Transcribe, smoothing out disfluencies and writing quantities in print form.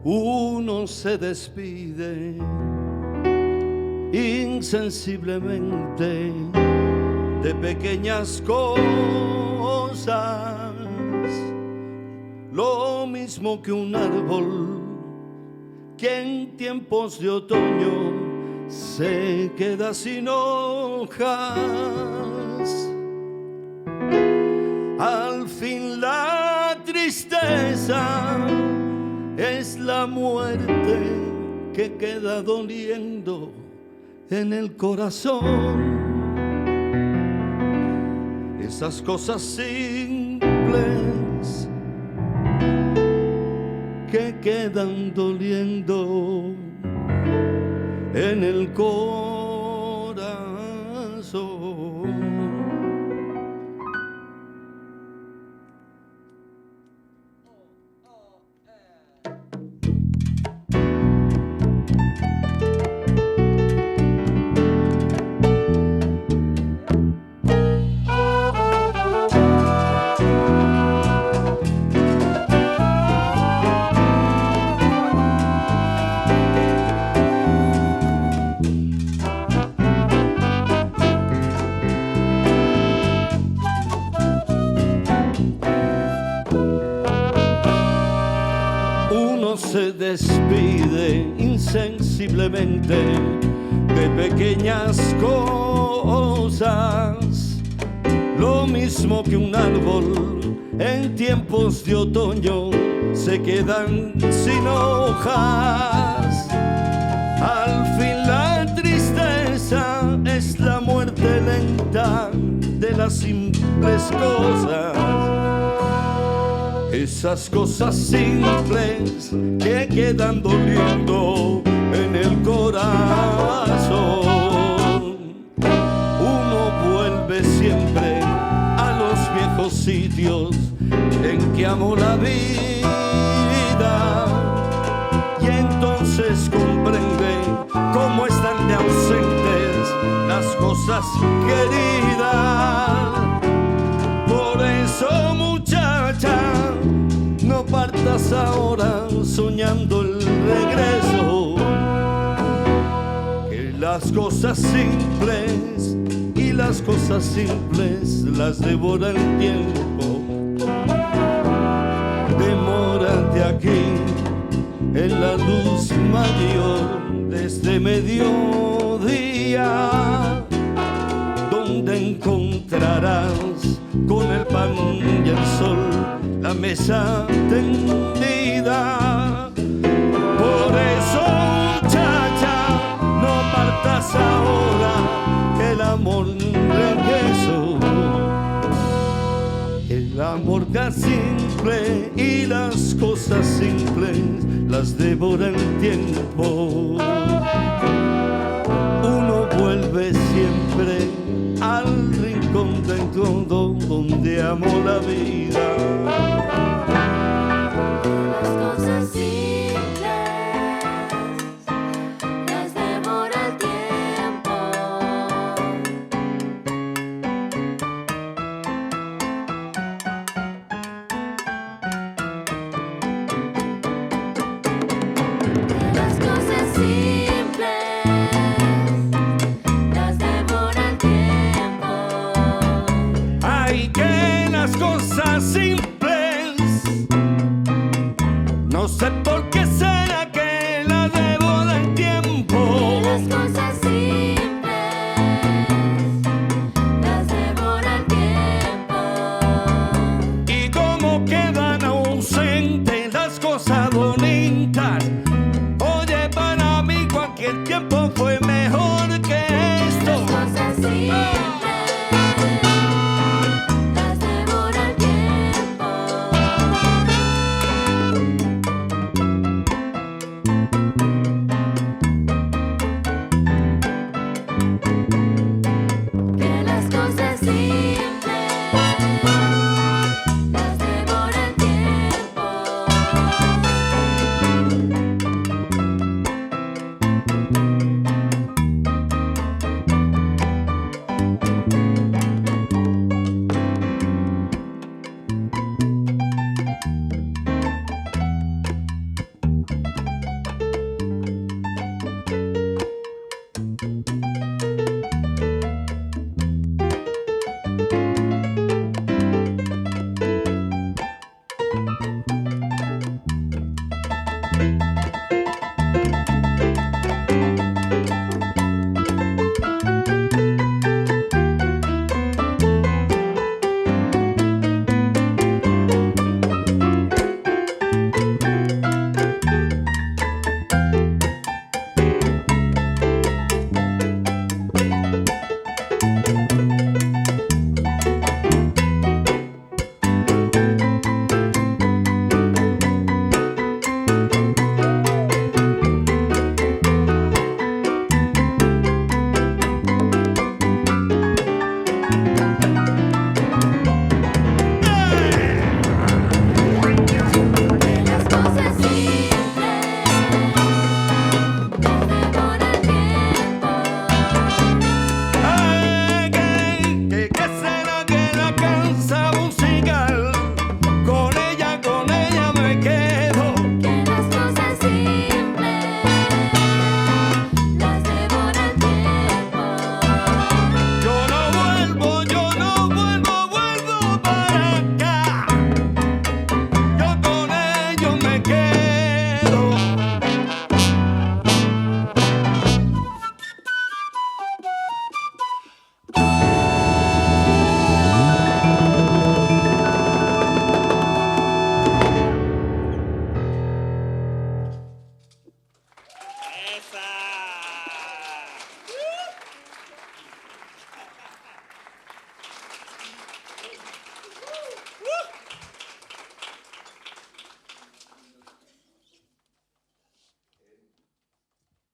Uno se despide insensiblemente de pequeñas cosas, lo mismo que un árbol que en tiempos de otoño se queda sin hojas. Al fin la tristeza es la muerte que queda doliendo en el corazón. Esas cosas simples que quedan doliendo en el corazón. Se despide insensiblemente de pequeñas cosas, lo mismo que un árbol en tiempos de otoño se quedan sin hojas. Al fin la tristeza es la muerte lenta de las simples cosas. Esas cosas simples que quedan doliendo en el corazón. Uno vuelve siempre a los viejos sitios en que amó la vida, y entonces comprende cómo están de ausentes las cosas queridas. Por eso, muchacha, no partas ahora soñando el regreso, que las cosas simples y las cosas simples las devora el tiempo. Demórate aquí en la luz mayor de este mediodía, donde encontrarás con el pan y el sol la mesa tendida. Por eso, muchacha, no partas ahora, que el amor regresó. El amor que es simple y las cosas simples las devora el tiempo. Uno vuelve siempre al rincón de todo donde amó la vida. Las cosas simples las devora el tiempo. Las cosas simples las devora el tiempo. Ay, que las cosas simples, no sé por qué será que la devora el tiempo. Las cosas simples las devora el tiempo. Y cómo queda